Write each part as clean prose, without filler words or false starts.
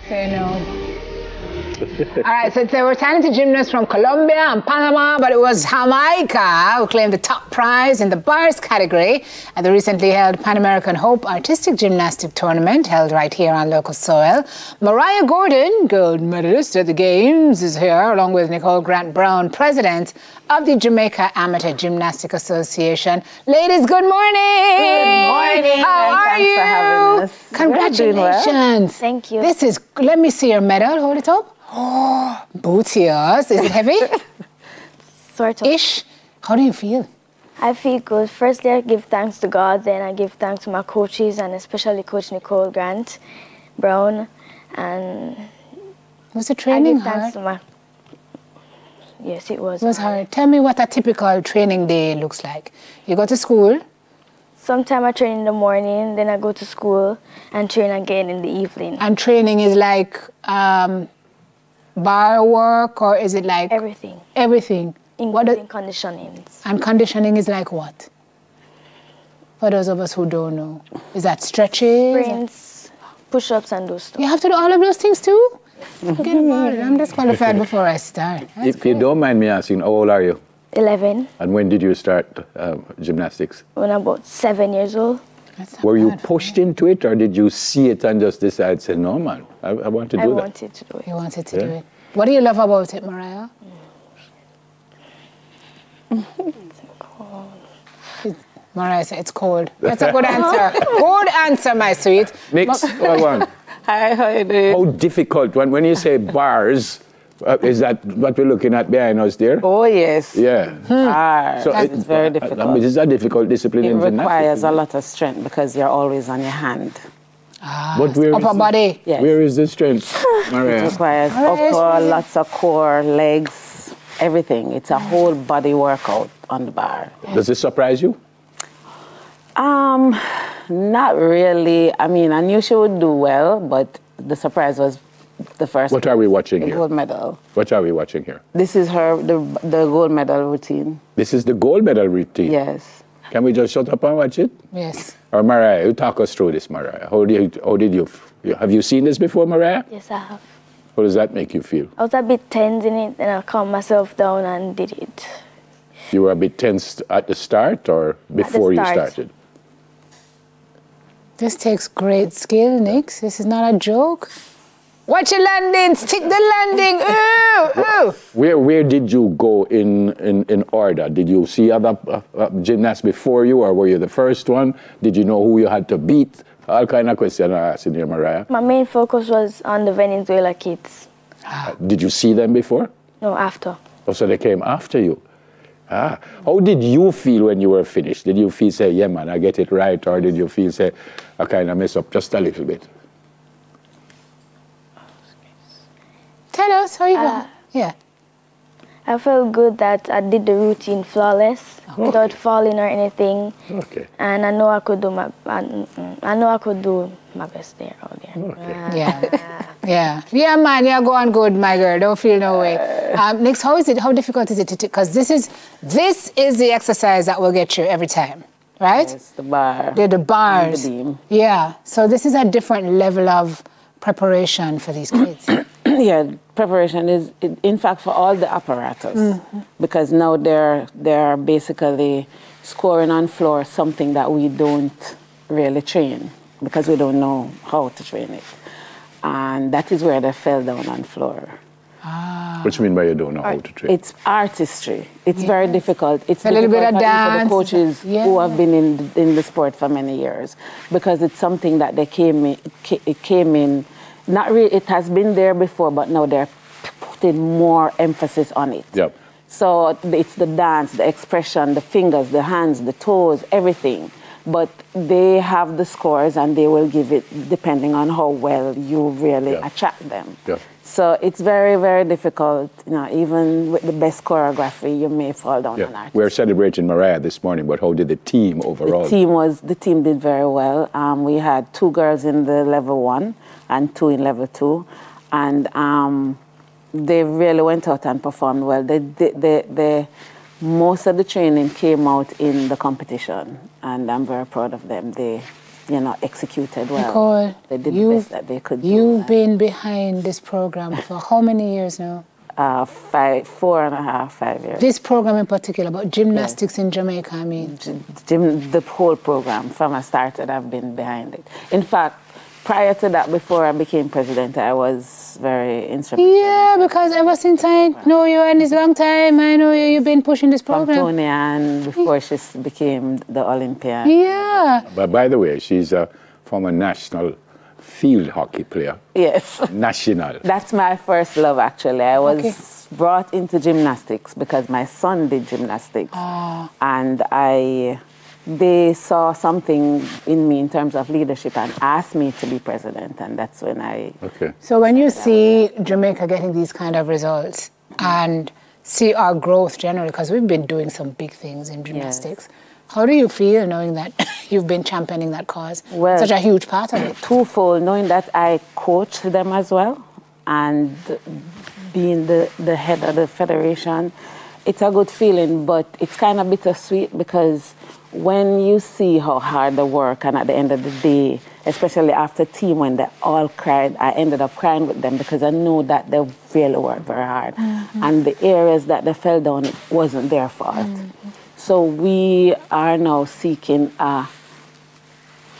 Say no. All right, so there were talented gymnasts from Colombia and Panama, but it was Jamaica who claimed the top prize in the bars category at the recently held Pan American Hope Artistic Gymnastic Tournament held right here on local soil. Mariah Gordon, gold medalist at the Games, is here along with Nicole Grant Brown, president of the Jamaica Amateur Gymnastic Association. Ladies, good morning. Good morning. How are you? Thanks for having us. Congratulations. Well. Thank you. This is, let me see your medal. Hold it up. Oh, bootios. Is it heavy? Sort of. Ish. How do you feel? I feel good. Firstly, I give thanks to God. Then I give thanks to my coaches, and especially Coach Nicole Grant Brown. And was the training hard? Thanks to my... Yes, it was. It was hard. Tell me what a typical training day looks like. You go to school? Sometimes I train in the morning, then I go to school and train again in the evening. And training is like bar work, or is it like... Everything. Everything. Including conditionings. And conditioning is like what? For those of us who don't know. Is that stretches? Sprints, push-ups and those stuff. You have to do all of those things too? Forget about it. I'm disqualified before I start. If you don't mind me asking, how old are you? 11. And when did you start gymnastics? When I'm about 7 years old. Were you pushed into it, or did you see it and just decide, say, no, man, I want to do that? I wanted to do it. You wanted to do it. What do you love about it, Mariah? It's cold. Mariah said it's cold. That's a good answer. Good answer, my sweet. Next one. Hi, how you doing? How difficult, when you say bars, is that what we're looking at behind us there? Oh, yes. Yeah. So it's very difficult. This is a difficult discipline in gymnastics. It requires a lot of strength because you're always on your hand. But where upper body. Yes. Where is the strength, Mariah? It requires upper, lots of core, legs, everything. It's a whole body workout on the bar. Does this surprise you? Not really. I mean, I knew she would do well, but the surprise was the first. What are we watching here? Gold medal. What are we watching here? This is the gold medal routine. This is the gold medal routine? Yes. Can we just shut up and watch it? Yes. Or Mariah, you talk us through this, Mariah. How did you, have you seen this before, Mariah? Yes, I have. How does that make you feel? I was a bit tense in it, and I calmed myself down and did it. You were a bit tense at the start or before you started? This takes great skill, Nix. This is not a joke. Watch your landing. Stick the landing. Ooh, ooh. Where did you go in order? Did you see other gymnasts before you, or were you the first one? Did you know who you had to beat? All kind of questions I'm asking here, Mariah. My main focus was on the Venezuela kids. Did you see them before? No, after. Oh, so they came after you. How did you feel when you were finished? Did you feel, say, yeah, man, I get it right? Or did you feel, say, I kind of mess up just a little bit? Tell us how you felt. Yeah. I felt good that I did the routine flawless, without falling or anything. Okay. And I know I could do my best there out there. Okay. Yeah, man, you're going good, my girl. Don't feel no way. Nix, how difficult is it to, because this is the exercise that will get you every time, right? Yes, the bar. The bars. And the beam. Yeah, so this is a different level of preparation for these kids. Yeah, preparation is, in fact, for all the apparatus, because now they're basically scoring on floor something that we don't really train, because we don't know how to train it. And that is where they fell down on floor. What do you mean by you don't know how to train? It's artistry. It's very difficult. It's a little bit of dance. For the coaches who have been in the sport for many years, because it's something that they came in. Not really. It has been there before, but now they're putting more emphasis on it. Yep. So it's the dance, the expression, the fingers, the hands, the toes, everything. But they have the scores, and they will give it depending on how well you really attract them. Yeah. So it's very, very difficult. You know, even with the best choreography, you may fall down on art. We're celebrating Mariah this morning, but how did the team overall? The team did very well. We had 2 girls in the level 1 and 2 in level 2, and they really went out and performed well. Most of the training came out in the competition, and I'm very proud of them. They you know, executed well. Nicole, They did the best that they could do. You've been behind this program for how many years now? 4.5, 5 years. This program in particular, about gymnastics in Jamaica, I mean. The whole program, from I started, I've been behind it. In fact, prior to that, before I became president, I was very instrumental. Yeah, because ever since I know you and this long time, I know you've been pushing this program. From Tony and before she became the Olympian. Yeah. But by the way, she's a former national field hockey player. Yes. National. That's my first love, actually. I was brought into gymnastics because my son did gymnastics. And they saw something in me in terms of leadership and asked me to be president, and that's when I... Okay. So when you see Jamaica getting these kind of results and see our growth generally, because we've been doing some big things in gymnastics, how do you feel knowing that you've been championing that cause? Well, such a huge part of it. Twofold, knowing that I coach them as well, and being the head of the federation, it's a good feeling, but it's kind of bittersweet because when you see how hard they work, and at the end of the day, especially after team when they all cried, I ended up crying with them because I know that they really worked very hard. And the areas that they fell down, it wasn't their fault. So we are now seeking a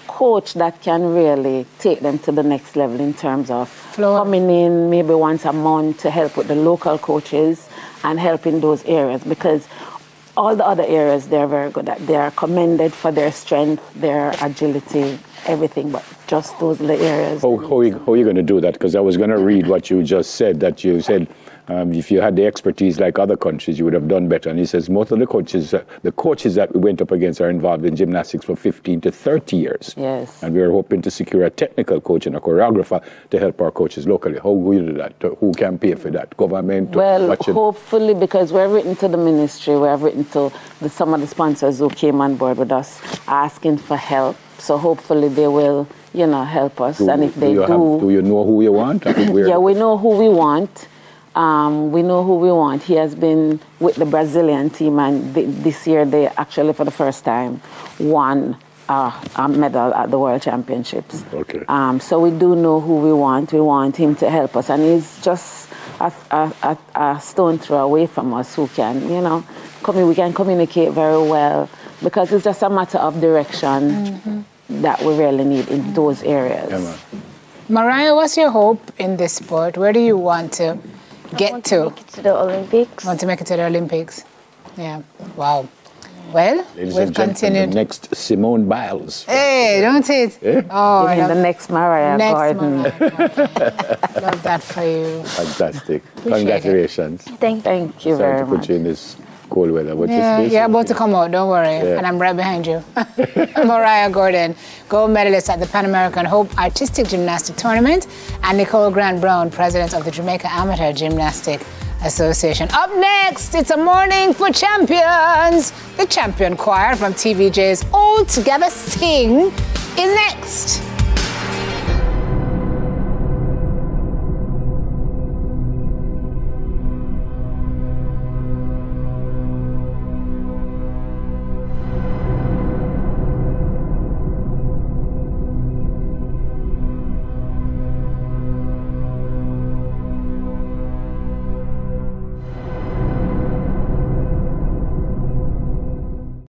coach that can really take them to the next level in terms of coming in maybe once a month to help with the local coaches and help in those areas, because all the other areas they're very good at. They are commended for their strength, their agility, everything, but just those little areas. How are you going to do that? Because I was going to read what you just said, that you said if you had the expertise like other countries, you would have done better. And he says most of the coaches that we went up against are involved in gymnastics for 15 to 30 years. Yes. And we are hoping to secure a technical coach and a choreographer to help our coaches locally. How will you do that? Who can pay for that? Government? Well, hopefully, because we've written to the ministry, we have written to some of the sponsors who came on board with us asking for help. So hopefully they will, you know, help us. And if they do... Do you know who you want? Yeah, we know who we want. We know who we want. He has been with the Brazilian team, and this year they actually, for the first time, won a medal at the World Championships. Okay. So we do know who we want. We want him to help us, and he's just a stone throw away from us who can, you know, we can communicate very well, because it's just a matter of direction that we really need in those areas. Yeah, Mariah, what's your hope in this sport? Where do you want to get to? Make it to the Olympics. Want to make it to the Olympics? Yeah. Wow. Well, we've continued. The next Simone Biles. Hey, don't it? Eh? Oh, Even the next Mariah Gordon. Love that for you. Fantastic. Congratulations. Thank you very Sorry to put you in this cold weather. But you're about to come out, don't worry. Yeah. And I'm right behind you. Mariah Gordon, gold medalist at the Pan American Hope Artistic Gymnastic Tournament, and Nicole Grant Brown, president of the Jamaica Amateur Gymnastic Association. Up next, it's a morning for champions. The champion choir from TVJ's All Together Sing is next.